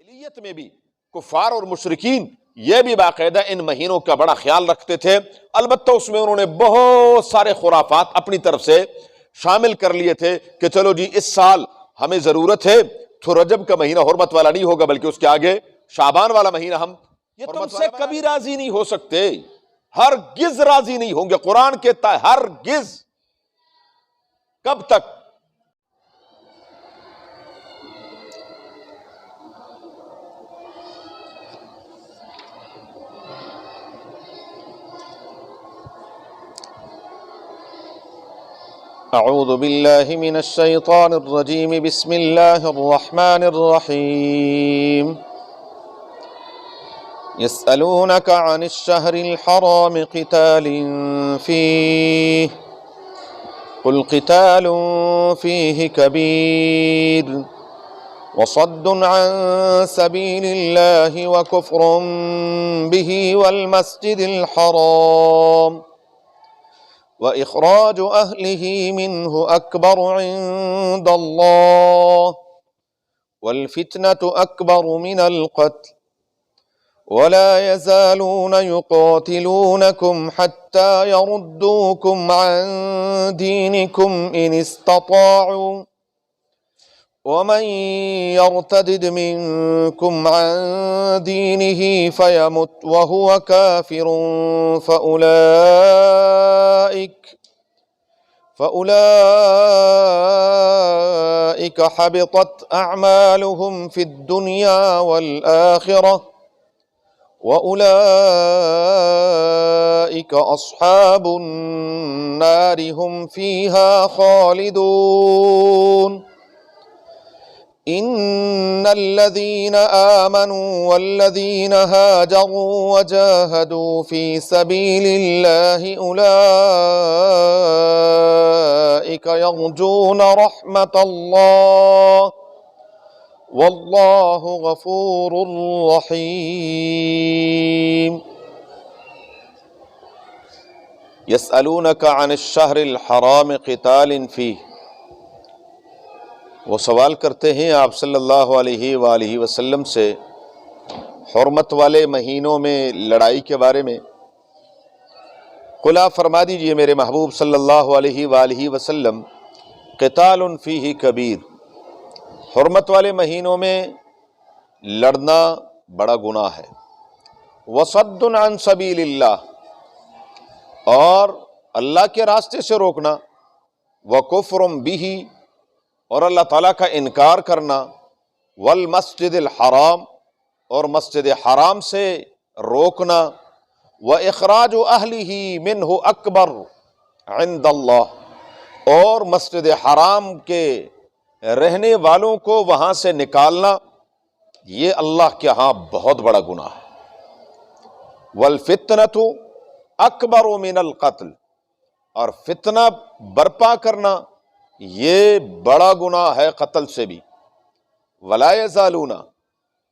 جاہلیت میں بھی کفار اور مشرکین یہ بھی باقاعدہ ان مہینوں کا بڑا خیال رکھتے تھے، البتہ اس میں انہوں نے بہت سارے خرافات اپنی طرف سے شامل کر لیے تھے کہ چلو جی اس سال ہمیں ضرورت ہے تو رجب کا مہینہ حرمت والا نہیں ہوگا بلکہ اس کے آگے شعبان والا مہینہ ہم یہ تم سے کبھی راضی نہیں ہو سکتے، ہرگز راضی نہیں ہوں گے۔ قرآن کہتا ہے ہرگز، کب تک؟ اعوذ باللہ من الشیطان الرجیم، بسم اللہ الرحمن الرحیم۔ يسألونك عن الشهر الحرام قتال فيه قل قتال فيه كبير وصد عن سبيل الله وكفر به والمسجد الحرام وإخراج أهله منه أكبر عند الله والفتنة أكبر من القتل ولا يزالون يقاتلونكم حتى يردوكم عن دينكم إن استطاعوا ومن يرتد منكم عن دينه فيمت وهو كافر فأولئك حبطت أعمالهم في الدنيا والآخرة وَأُولَئِكَ أَصْحَابُ النَّارِ هُمْ فِيهَا خَالِدُونَ إِنَّ الَّذِينَ آمَنُوا وَالَّذِينَ هَاجَرُوا وَجَاهَدُوا فِي سَبِيلِ اللَّهِ أُولَئِكَ يَرْجُونَ رَحْمَةَ اللَّهِ واللہ غفور رحیم۔ یسألونک عن الشہر الحرام قتال فیہ، وہ سوال کرتے ہیں آپ صلی اللہ علیہ وآلہ وسلم سے حرمت والے مہینوں میں لڑائی کے بارے میں۔ قل آپ فرما دیجئے میرے محبوب صلی اللہ علیہ وآلہ وسلم، قتال فیہ کبیر، حرمت والے مہینوں میں لڑنا بڑا گناہ ہے، وصد عن سبیل اللہ، اور اللہ کے راستے سے روکنا، وکفر بہ، اور اللہ تعالیٰ کا انکار کرنا، والمسجد الحرام، اور مسجد حرام سے روکنا، واخراج اہلہ منہ اکبر عند اللہ، اور مسجد حرام کے رہنے والوں کو وہاں سے نکالنا یہ اللہ کے ہاں بہت بڑا گناہ ہے۔ والفتنۃ اکبر من القتل، اور فتنہ برپا کرنا یہ بڑا گناہ ہے قتل سے بھی۔ ولا یزالون،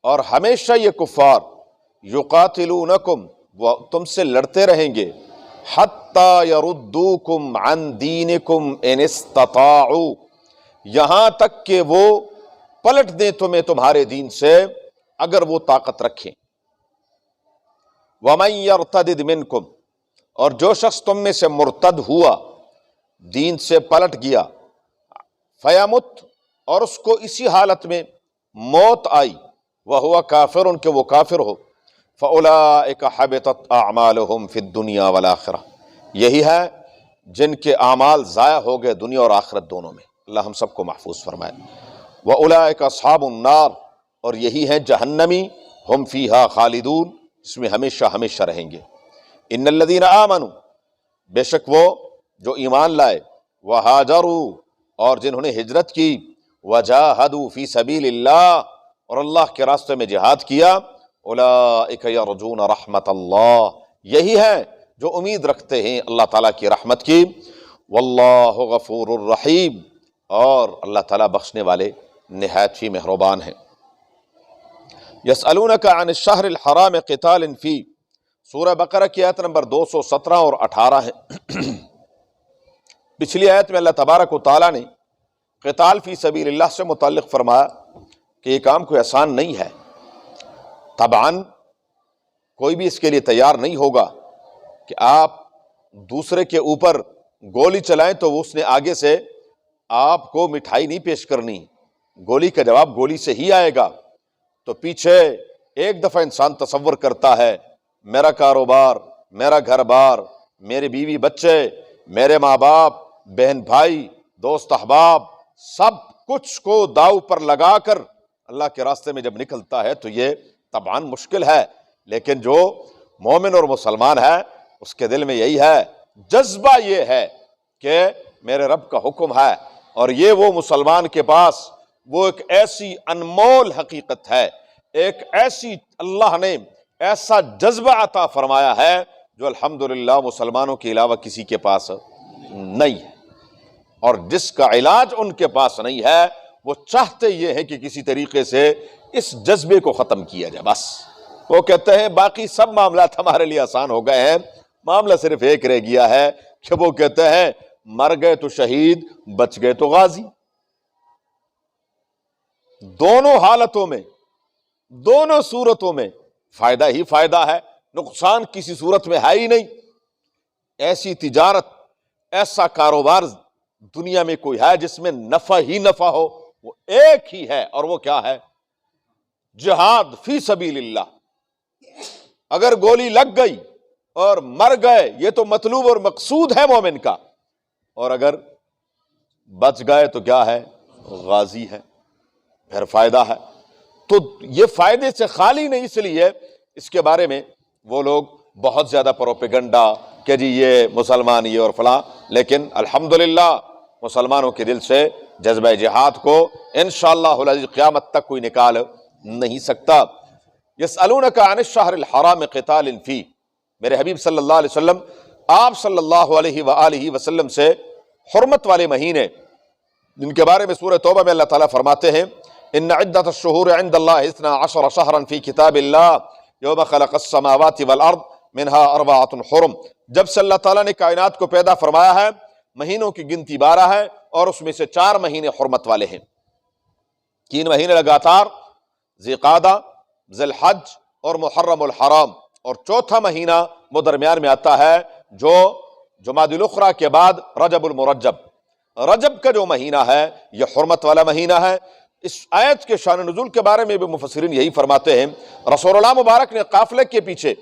اور ہمیشہ یہ کفار، یقاتلونکم، وہ تم سے لڑتے رہیں گے، حتی یردوکم عن دینکم ان استطاعوا، یہاں تک کہ وہ پلٹ دیں تمہیں تمہارے دین سے اگر وہ طاقت رکھیں۔ وَمَن يَرْتَدِدْ مِنْكُمْ، اور جو شخص تم میں سے مرتد ہوا، دین سے پلٹ گیا، فَيَمُتْ، اور اس کو اسی حالت میں موت آئی، وَهُوَ كَافِرٌ، کہ وہ کافر ہو، فَأُولَئِكَ حَبِطَتْ أَعْمَالُهُمْ فِي الدُّنْيَا وَالْآخِرَةِ، یہی ہے جن کے اعمال ضائع ہو گئے دنیا اور آخرت دونوں میں، اللہ ہم سب کو محفوظ فرمائے۔ وَأُولَئِكَ أَصْحَابُ النَّارِ، اور یہی ہیں جہنمی، ہم فیہا خالدون، اس میں ہمیشہ ہمیشہ رہیں گے۔ ان الذین آمنوا، بے شک وہ جو ایمان لائے، وہاجروا، اور جنہوں نے ہجرت کی، وجاہدوا فی سبیل اللہ، اور اللہ کے راستے میں جہاد کیا، اولئک یرجون رحمت اللہ، یہی ہیں جو امید رکھتے ہیں اللہ تعالیٰ کی رحمت کی۔ واللہ غفور الرحیم، اور اللہ تعالیٰ بخشنے والے نہایت ہی مہربان ہیں۔ یسألونک عن الشہر الحرام قتال فی، سورہ بقرہ کی آیت نمبر 217 اور 18 ہے۔ پچھلی آیت میں اللہ تبارک و تعالیٰ نے قتال فی سبیل اللہ سے متعلق فرمایا کہ یہ کام کوئی آسان نہیں ہے، طبعاً کوئی بھی اس کے لیے تیار نہیں ہوگا کہ آپ دوسرے کے اوپر گولی چلائیں تو اس نے آگے سے آپ کو مٹھائی نہیں پیش کرنی، گولی کا جواب گولی سے ہی آئے گا۔ تو پیچھے ایک دفعہ انسان تصور کرتا ہے میرا کاروبار، میرا گھر بار، میری بیوی بچے، میرے ماں باپ، بہن بھائی، دوست احباب، سب کچھ کو داؤ پر لگا کر اللہ کے راستے میں جب نکلتا ہے تو یہ طبعاً مشکل ہے، لیکن جو مومن اور مسلمان ہے اس کے دل میں یہی ہے، جذبہ یہ ہے کہ میرے رب کا حکم ہے، اور یہ وہ مسلمان کے پاس وہ ایک ایسی انمول حقیقت ہے، ایک ایسی اللہ نے ایسا جذبہ عطا فرمایا ہے جو الحمدللہ مسلمانوں کے علاوہ کسی کے پاس نہیں ہے، اور جس کا علاج ان کے پاس نہیں ہے وہ چاہتے یہ ہے کہ کسی طریقے سے اس جذبے کو ختم کیا جائے۔ بس وہ کہتے ہیں باقی سب معاملات ہمارے لیے آسان ہو گئے ہیں، معاملہ صرف ایک رہ گیا ہے کہ وہ کہتے ہیں مر گئے تو شہید، بچ گئے تو غازی۔ دونوں حالتوں میں، دونوں صورتوں میں فائدہ ہی فائدہ ہے، نقصان کسی صورت میں ہے ہی نہیں۔ ایسی تجارت، ایسا کاروبار دنیا میں کوئی ہے جس میں نفع ہی نفع ہو؟ وہ ایک ہی ہے، اور وہ کیا ہے؟ جہاد فی سبیل اللہ۔ اگر گولی لگ گئی اور مر گئے یہ تو مطلوب اور مقصود ہے مومن کا، اور اگر بچ گئے تو کیا ہے؟ غازی ہے، پھر فائدہ ہے۔ تو یہ فائدے سے خالی نہیں، اس لیے اس کے بارے میں وہ لوگ بہت زیادہ پروپیگنڈا کہ جی یہ مسلمان یہ اور فلاں، لیکن الحمدللہ مسلمانوں کے دل سے جذبہ جہاد کو انشاءاللہ العزیز قیامت تک کوئی نکال نہیں سکتا۔ یسألونک عن الشہر الحرام قتال فی، میرے حبیب صلی اللہ علیہ وسلم، آپ صلی اللہ علیہ وآلہ وسلم سے حرمت والے مہینے جن کے بارے میں سورہ توبہ میں اللہ تعالیٰ فرماتے ہیں ان عدت الشہور عند اللہ 12 شہرا فی کتاب اللہ یوم خلق السماوات والارض منہا 4 حرم، جب سے اللہ تعالیٰ نے کائنات کو پیدا فرمایا ہے مہینوں کی گنتی 12 ہے، اور اس میں سے 4 مہینے حرمت والے ہیں۔ 3 مہینے لگاتار، ذی قعدہ، ذی الحج اور محرم الحرام، اور 4تھا مہینہ وہ درمیان میں آتا ہے جو جمادی الاخری کے بعد رجب المرجب۔ رجب کا جو مہینہ ہے یہ حرمت والا مہینہ ہے۔ اس آیت کے شان نزول کے بارے میں بھی مفسرین یہی فرماتے ہیں، رسول اللہ مبارک نے قافلے کے پیچھے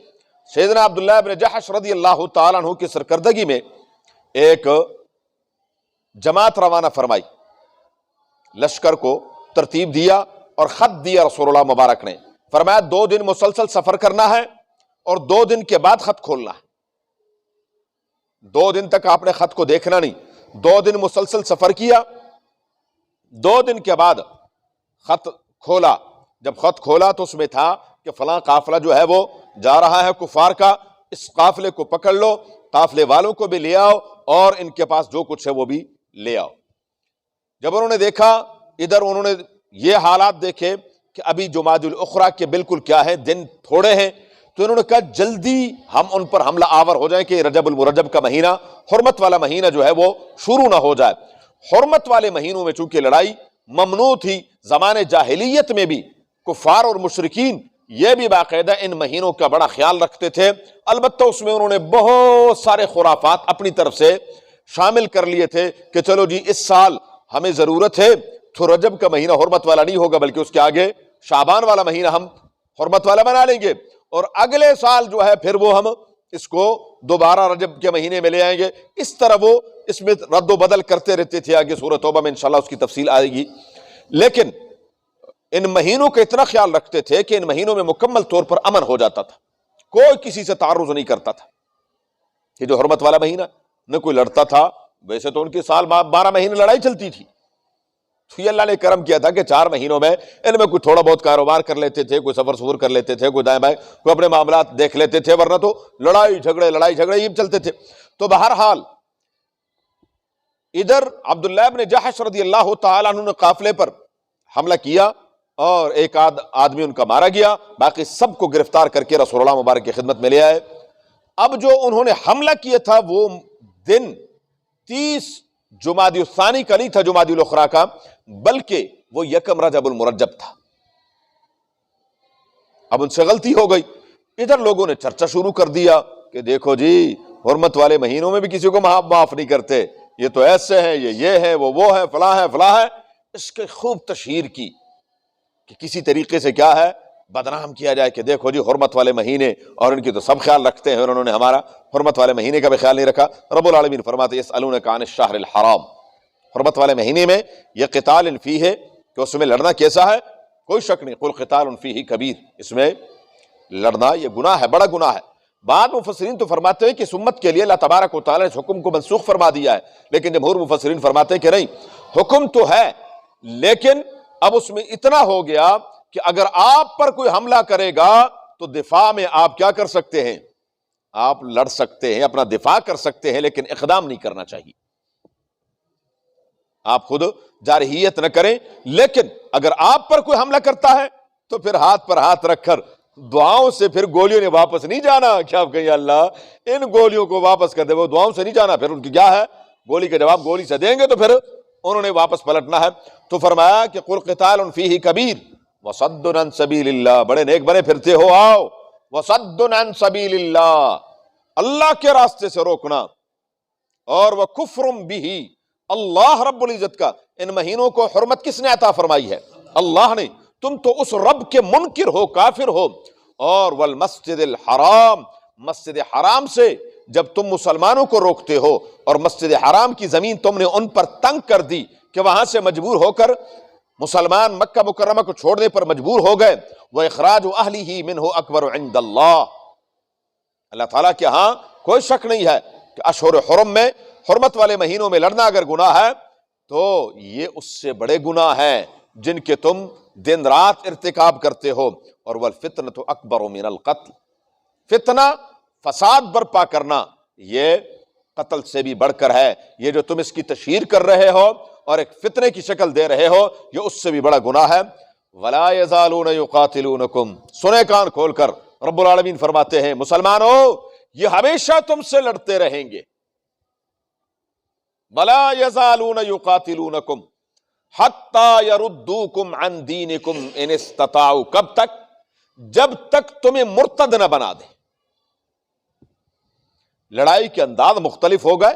سیدنا عبداللہ بن جحش رضی اللہ تعالیٰ عنہ کی سرکردگی میں ایک جماعت روانہ فرمائی، لشکر کو ترتیب دیا اور خط دیا رسول اللہ مبارک نے، فرمایا 2 دن مسلسل سفر کرنا ہے اور 2 دن کے بعد خط کھولنا ہے۔ 2 دن تک آپ نے خط کو دیکھنا نہیں، 2 دن مسلسل سفر کیا، 2 دن کے بعد خط کھولا۔ جب خط کھولا تو اس میں تھا کہ فلاں قافلہ جو ہے وہ جا رہا ہے کفار کا، اس قافلے کو پکڑ لو، قافلے والوں کو بھی لے آؤ اور ان کے پاس جو کچھ ہے وہ بھی لے آؤ۔ جب انہوں نے دیکھا ادھر، انہوں نے یہ حالات دیکھے کہ ابھی جمادی الاخری کے بالکل کیا ہے دن تھوڑے ہیں، تو انہوں نے کہا جلدی ہم ان پر حملہ آور ہو جائیں کہ رجب المرجب کا مہینہ، حرمت والا مہینہ جو ہے وہ شروع نہ ہو جائے۔ حرمت والے مہینوں میں چونکہ لڑائی ممنوع تھی، زمانے جاہلیت میں بھی کفار اور مشرکین یہ بھی باقاعدہ ان مہینوں کا بڑا خیال رکھتے تھے، البتہ اس میں انہوں نے بہت سارے خرافات اپنی طرف سے شامل کر لیے تھے کہ چلو جی اس سال ہمیں ضرورت ہے تو رجب کا مہینہ حرمت والا نہیں ہوگا بلکہ اس کے آگے شعبان والا مہینہ ہم حرمت والا بنا لیں گے، اور اگلے سال جو ہے پھر وہ ہم اس کو دوبارہ رجب کے مہینے میں لے آئیں گے۔ اس طرح وہ اس میں رد و بدل کرتے رہتے تھے، آگے سورہ توبہ میں انشاءاللہ اس کی تفصیل آئے گی۔ لیکن ان مہینوں کا اتنا خیال رکھتے تھے کہ ان مہینوں میں مکمل طور پر امن ہو جاتا تھا، کوئی کسی سے تعرض نہیں کرتا تھا۔ یہ جو حرمت والا مہینہ نہ کوئی لڑتا تھا، ویسے تو ان کے سال 12 مہینے لڑائی چلتی تھی، تو یہ اللہ نے کرم کیا تھا کہ 4 مہینوں میں ان میں کوئی تھوڑا بہت کاروبار کر لیتے تھے، کوئی سفر سفر کر لیتے تھے، کوئی دائیں بائیں کوئی اپنے معاملات دیکھ لیتے تھے، ورنہ تو لڑائی جھگڑے یہ چلتے تھے۔ تو بہرحال ادھر عبداللہ بن جحش رضی اللہ تعالیٰ عنہ نے قافلے پر حملہ کیا اور ایک آدمی ان کا مارا گیا، باقی سب کو گرفتار کر کے رسول اللہ مبارک کی خدمت میں لے آئے۔ اب جو انہوں نے حملہ کیا تھا وہ دن 30 جمادی الثانی کا نہیں تھا، جمادی الاخری کا، بلکہ وہ 1 رجب المرجب تھا۔ اب ان سے غلطی ہو گئی. ادھر لوگوں نے چرچا شروع کر دیا کہ دیکھو جی حرمت والے مہینوں میں بھی کسی کو معاف نہیں کرتے، یہ تو ایسے ہیں، یہ ہے، وہ ہے، فلاں ہے، فلاں ہے. اس کے خوب تشہیر کی کہ کسی طریقے سے کیا ہے بدنام کیا جائے کہ دیکھو جی حرمت والے مہینے، اور ان کی تو سب خیال رکھتے ہیں اور انہوں نے ہمارا حرمت والے مہینے کا بھی خیال نہیں رکھا. رب العالمین فرماتے ہیں یسألونک عن الشہر الحرام، حرمت والے مہینے میں یہ قتال فیہ ہے کہ اس میں لڑنا کیسا ہے، کوئی شک نہیں. قل قتال فیہ کبیر، اس میں لڑنا یہ گناہ ہے، بڑا گناہ ہے. بعض مفسرین تو فرماتے ہیں کہ اس امت کے لیے اللہ تبارک و تعالیٰ نے اس حکم کو منسوخ فرما دیا ہے، لیکن جمہور مفسرین فرماتے ہیں کہ نہیں، حکم تو ہے لیکن اب اس میں اتنا ہو گیا کہ اگر آپ پر کوئی حملہ کرے گا تو دفاع میں آپ کیا کر سکتے ہیں، آپ لڑ سکتے ہیں، اپنا دفاع کر سکتے ہیں، لیکن اقدام نہیں کرنا چاہیے. آپ خود جارحیت نہ کریں، لیکن اگر آپ پر کوئی حملہ کرتا ہے تو پھر ہاتھ پر ہاتھ رکھ کر دعاؤں سے پھر گولیوں نے واپس نہیں جانا کہ آپ کہیں اللہ ان گولیوں کو واپس کر دے، وہ دعاؤں سے نہیں جانا. پھر ان کی کیا ہے، گولی کا جواب گولی سے دیں گے تو پھر انہوں نے واپس پلٹنا ہے. تو فرمایا کہ قل قتال فیہ کبیر وصد عن سبیل اللہ، بڑے نیک بنے پھرتے ہو، آؤ وصد عن سبیل اللہ، اللہ کے راستے سے روکنا، اور وکفر بہ، اللہ رب العزت کا ان مہینوں کو حرمت کس نے عطا فرمائی ہے، اللہ نے. تم تو اس رب کے منکر ہو، کافر ہو. اور والمسجد الحرام، مسجد حرام سے جب تم مسلمانوں کو روکتے ہو اور مسجد حرام کی زمین تم نے ان پر تنگ کر دی کہ وہاں سے مجبور ہو کر مسلمان مکہ مکرمہ کو چھوڑنے پر مجبور ہو گئے، وَإِخْرَاجُ أَهْلِهِ مِنْهُ أَكْبَرُ عِنْدَ اللَّهِ، اللہ تعالیٰ کے ہاں کوئی شک نہیں ہے کہ اشہر حرم میں حرمت والے مہینوں میں لڑنا اگر گناہ ہے تو یہ اس سے بڑے گناہ ہیں جن کے تم دن رات ارتکاب کرتے ہو. اور والفتنۃ اکبر من القتل، فتنہ فساد برپا کرنا یہ قتل سے بھی بڑھ کر ہے. یہ جو تم اس کی تشہیر کر رہے ہو اور ایک فتنے کی شکل دے رہے ہو، یہ اس سے بھی بڑا گناہ ہے. ولا یزالون یقاتلونکم، سنیں کان کھول کر، رب العالمین فرماتے ہیں مسلمانوں یہ ہمیشہ تم سے لڑتے رہیں گے. ولا یزالون یقاتلونکم حتی یردوکم عن دینکم ان استطاعوا، کب تک، جب تک تمہیں مرتد نہ بنا دیں. لڑائی کے انداز مختلف ہو گئے،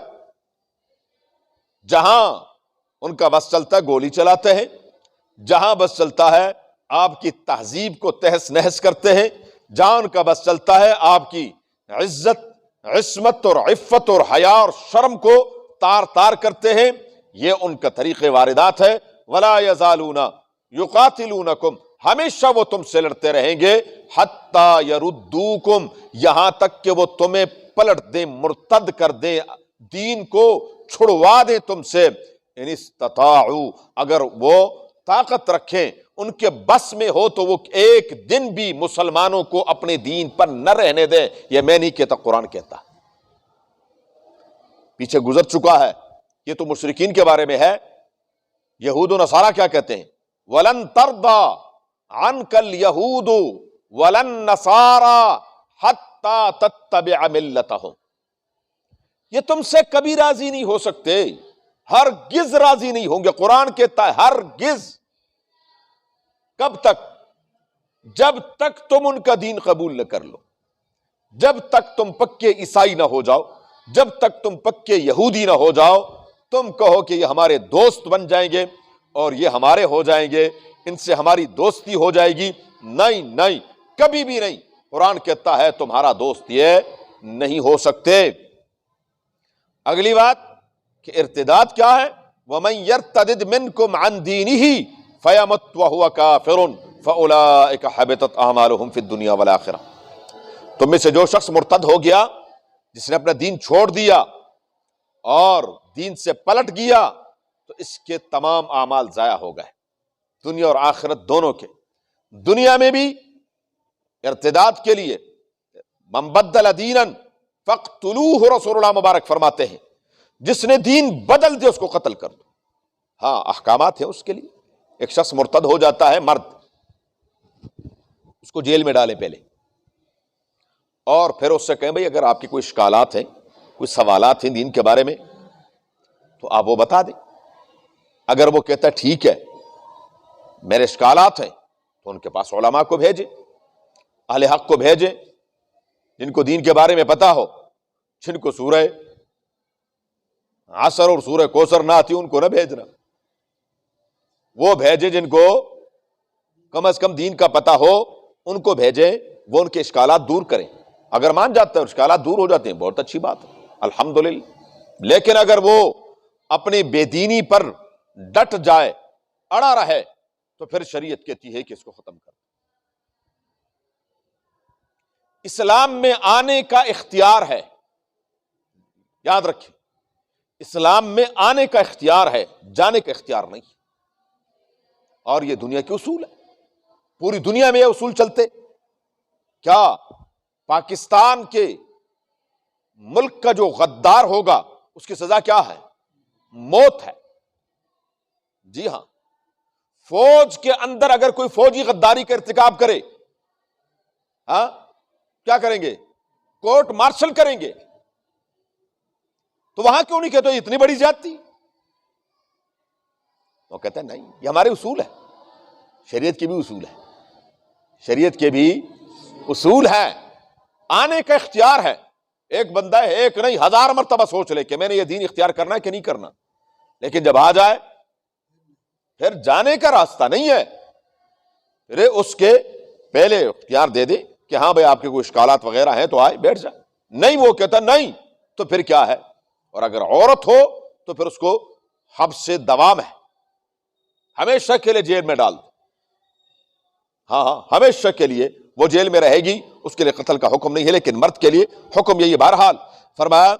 جہاں ان کا بس چلتا ہے گولی چلاتے ہیں، جہاں بس چلتا ہے آپ کی تہذیب کو تہس نہس کرتے ہیں، جہاں ان کا بس چلتا ہے آپ کی عزت، عصمت اور عفت اور حیا اور شرم کو تار تار کرتے ہیں. یہ ان کا طریقے واردات ہے. ولا یزالون یقاتلونکم، ہمیشہ وہ تم سے لڑتے رہیں گے، حتی یردوکم، یہاں تک کہ وہ تمہیں پلٹ دیں، مرتد کر دیں، دین کو چھڑوا دیں تم سے. ان استطاعوا، اگر وہ طاقت رکھیں، ان کے بس میں ہو تو وہ ایک دن بھی مسلمانوں کو اپنے دین پر نہ رہنے دیں. یہ میں نہیں کہتا، قرآن کہتا، پیچھے گزر چکا ہے. یہ تو مشرکین کے بارے میں ہے. یہود و نصارہ کیا کہتے ہیں، وَلَن تَرْضَى عَنْكَ الْيَهُودُ وَلَن نَّصَارَى حَتَّى تَتَّبِعَ مِلَّتَهُمْ، یہ تم سے کبھی راضی نہیں ہو سکتے، ہرگز راضی نہیں ہوں گے. قرآن کہتا ہے ہرگز. کب تک؟ جب تک تم ان کا دین قبول نہ کر لو، جب تک تم پکے عیسائی نہ ہو جاؤ، جب تک تم پکے یہودی نہ ہو جاؤ، تم کہو کہ یہ ہمارے دوست بن جائیں گے اور یہ ہمارے ہو جائیں گے، ان سے ہماری دوستی ہو جائے گی. نہیں نہیں، کبھی بھی نہیں. قرآن کہتا ہے تمہارا دوست یہ نہیں ہو سکتے. اگلی بات کہ ارتداد کیا ہے، وَمَن يَرْتَدِدْ مِنْكُمْ عَنْ دِينِهِ فَيَمُتْ وَهُوَ كَافِرٌ فَأُولَٰئِكَ حَبِطَتْ أَعْمَالُهُمْ فِي الدُّنْيَا وَالْآخِرَةِ. تم میں سے جو شخص مرتد ہو گیا، جس نے اپنا دین چھوڑ دیا اور دین سے پلٹ گیا، تو اس کے تمام اعمال ضائع ہو گئے، دنیا اور آخرت دونوں کے. دنیا میں بھی ارتداد کے لیے من بدل دینا فاقتلوہ، رسول اللہ مبارک فرماتے ہیں جس نے دین بدل دے اس کو قتل کر دو. ہاں احکامات ہیں اس کے لیے. ایک شخص مرتد ہو جاتا ہے مرد، اس کو جیل میں ڈالیں پہلے، اور پھر اس سے کہیں بھئی اگر آپ کی کوئی اشکالات ہیں، کوئی سوالات ہیں دین کے بارے میں تو آپ وہ بتا دیں. اگر وہ کہتا ہے ٹھیک ہے میرے اشکالات ہیں تو ان کے پاس علماء کو بھیجیں. اہل حق کو بھیجیں جن کو دین کے بارے میں پتا ہو، جن کو سورہ عصر اور سورہ کوثر نہ آتی ان کو نہ بھیجنا، وہ بھیجیں جن کو کم از کم دین کا پتا ہو، ان کو بھیجیں، وہ ان کے اشکالات دور کریں۔ اگر مان جاتے ہیں اشکالات دور ہو جاتے ہیں، بہت اچھی بات ہے، الحمدللہ۔ لیکن اگر وہ اپنی بے دینی پر ڈٹ جائے، اڑا رہے، تو پھر شریعت کہتی ہے کہ اس کو ختم کر۔ اسلام میں آنے کا اختیار ہے، یاد رکھیں، اسلام میں آنے کا اختیار ہے، جانے کا اختیار نہیں۔ اور یہ دنیا کے اصول ہے، پوری دنیا میں یہ اصول چلتے۔ کیا پاکستان کے ملک کا جو غدار ہوگا اس کی سزا کیا ہے؟ موت ہے۔ جی ہاں، فوج کے اندر اگر کوئی فوجی غداری کا ارتکاب کرے، ہاں کیا کریں گے؟ کورٹ مارشل کریں گے۔ تو وہاں کیوں نہیں کہتے اتنی بڑی زیادتی؟ وہ کہتے ہیں نہیں، یہ ہمارے اصول ہے، شریعت کے بھی اصول ہے، شریعت کے بھی اصول ہے، آنے کا اختیار ہے۔ ایک بندہ ہے، ایک نہیں 1000 مرتبہ سوچ لے کہ میں نے یہ دین اختیار کرنا ہے کہ نہیں کرنا، لیکن جب آ جائے پھر جانے کا راستہ نہیں ہے، پھر اس کے پہلے اختیار دے دے کہ ہاں بھائی آپ کے کوئی اشکالات وغیرہ ہیں تو آئے بیٹھ جائے۔ نہیں، وہ کہتا نہیں تو پھر کیا ہے؟ اور اگر عورت ہو تو پھر اس کو حبس سے دوام ہے، ہمیشہ کے لیے جیل میں ڈال دو۔ ہاں، ہمیشہ کے لیے وہ جیل میں رہے گی، اس کے لیے قتل کا حکم نہیں ہے، لیکن مرد کے لیے حکم یہی۔ بہرحال فرمایا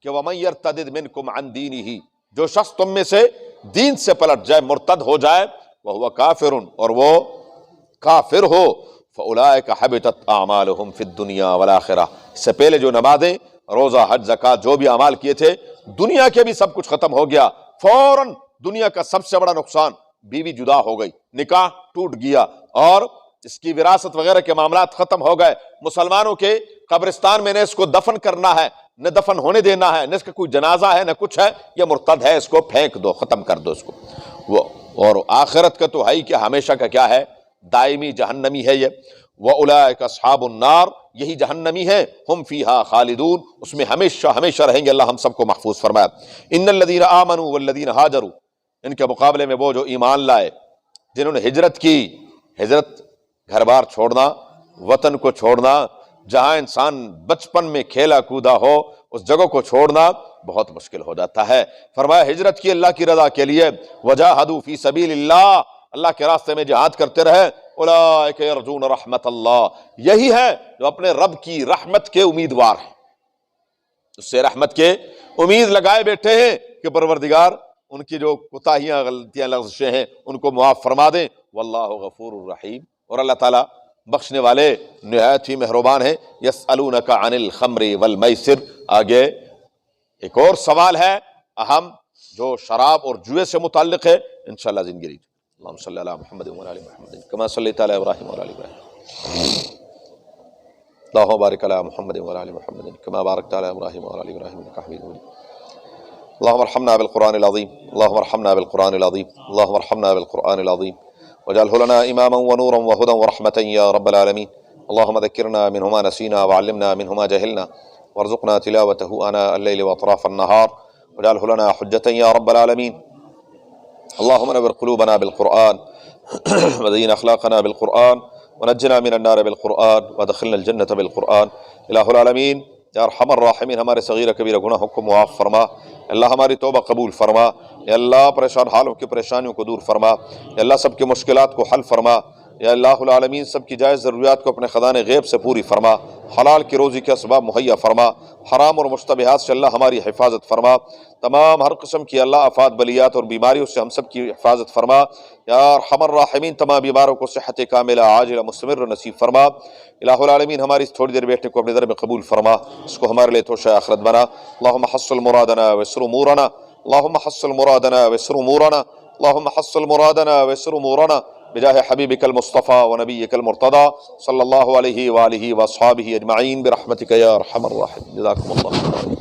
کہ وَمَن يَرْتَدِدْ مِنْكُمْ عَنْ دِينِهِ، جو شخص تم میں سے دین سے پلٹ جائے، مرتد ہو جائے، وَهُوَ كَافِرٌ، اور وہ کافر ہو، فَأُولَٰئِكَ حَبِطَتْ أَعْمَالُهُمْ فِي الدُّنْيَا وَالْآخِرَةِ، اس سے پہلے جو نمازیں، روزہ، حج، زکوٰۃ، جو بھی اعمال کیے تھے، دنیا کے بھی سب کچھ ختم ہو گیا۔ فوراً دنیا کا سب سے بڑا نقصان، بیوی جدا ہو گئی، نکاح ٹوٹ گیا، اور اس کی وراثت وغیرہ کے معاملات ختم ہو گئے۔ مسلمانوں کے قبرستان میں نہ اس کو دفن کرنا ہے، نہ دفن ہونے دینا ہے، نہ اس کا کوئی جنازہ ہے، نہ کچھ ہے، یہ مرتد ہے، اس کو پھینک دو، ختم کر دو اس کو۔ وہ اور آخرت کا تو ہے ہی کہ ہمیشہ کا کیا ہے؟ دائمی جہنمی ہے یہ۔ وَأُولَٰئِكَ أَصْحَابُ النَّارِ، یہی جہنمی ہے، ہم فیہا خالدون، اس میں ہمیشہ ہمیشہ رہیں گے۔ اللہ ہم سب کو محفوظ فرمایا۔ ان الذین آمنوا والذین ہاجروا، ان کے مقابلے میں وہ جو ایمان لائے، جنہوں نے ہجرت کی۔ ہجرت گھر بار چھوڑنا، وطن کو چھوڑنا، جہاں انسان بچپن میں کھیلا کودا ہو، اس جگہ کو چھوڑنا بہت مشکل ہو جاتا ہے۔ فرمایا ہجرت کی اللہ کی رضا کے لیے، وجاہدوا فی سبیل اللہ، اللہ کے راستے میں جہاد کرتے رہے۔ اولئک یرجون رحمت اللہ، یہی ہے جو اپنے رب کی رحمت کے امیدوار ہیں، اس سے رحمت کے امید لگائے بیٹھے ہیں کہ پروردگار ان کی جو کوتاہیاں، غلطیاں، لغزشیں ہیں ان کو معاف فرما دیں۔ واللہ غفور الرحیم، اور اللہ تعالیٰ بخشنے والے نہایت ہی مہربان ہیں۔ یسألونک عن الخمر والمیسر، آگے ایک اور سوال ہے اہم جو شراب اور جوئے سے متعلق ہے، انشاءاللہ زندگی۔ اللہم صلی علی محمد وعلی آل محمد کما صلیت علی ابراہیم وعلی آل ابراہیم، اللہم بارک علی محمد وعلی آل محمد کما بارکت علی ابراہیم وعلی آل ابراہیم انک حمید مجید۔ اللہم ارحمنا بالقرآن العظیم، اللہم ارحمنا بالقرآن العظیم، اللہم ارحمنا بالقرآن العظیم واجعلہ لنا اماما ونورا وہدی ورحمة یا رب العالمین۔ اللہم ذکرنا منہ ما نسینا وعلمنا منہ ما جہلنا وارزقنا تلاوته آناء اللیل واطراف النہار واجعلہ لنا حجة یا رب العالمین۔ اللہم نور قلوبنا بالقرآن وزین اخلاقنا بالقرآن ونجنا من النار بالقرآن وادخلنا الجنة بالقرآن۔ الہ العالمین، یا ارحم الراحمین، ہمارے صغیر کبیرہ گناہوں کو معاف فرما، اللہ ہماری توبہ قبول فرما، یا اللہ پریشان حالوں کی پریشانیوں کو دور فرما، یا اللہ سب کی مشکلات کو حل فرما، یا اللہ العالمین سب کی جائز ضروریات کو اپنے خزانے غیب سے پوری فرما، حلال کی روزی کے اسباب مہیا فرما، حرام اور مشتبہات سے اللہ ہماری حفاظت فرما، تمام ہر قسم کی اللہ آفات بلیات اور بیماریوں سے ہم سب کی حفاظت فرما، یا ارحم الراحمین تمام بیماروں کو صحت کاملہ عاجلہ مستمر نصیب فرما۔ الہ العالمین ہماری اس تھوڑی دیر بیٹھنے کو اپنے در میں قبول فرما، اس کو ہمارے لیے توشہ آخرت بنا۔ اللہم حصل مرادنا ویسر امورنا، اللہم حصل مرادنا ویسر امورنا، اللہم حصل مرادنا ویسر امورنا بجاہ حبیبک المصطفیٰ ونبیک المرتضی صلی اللہ علیہ وآلہ واصحابہ اجمعین برحمتک یا ارحم الراحمین۔ جزاکم اللہ خیرا۔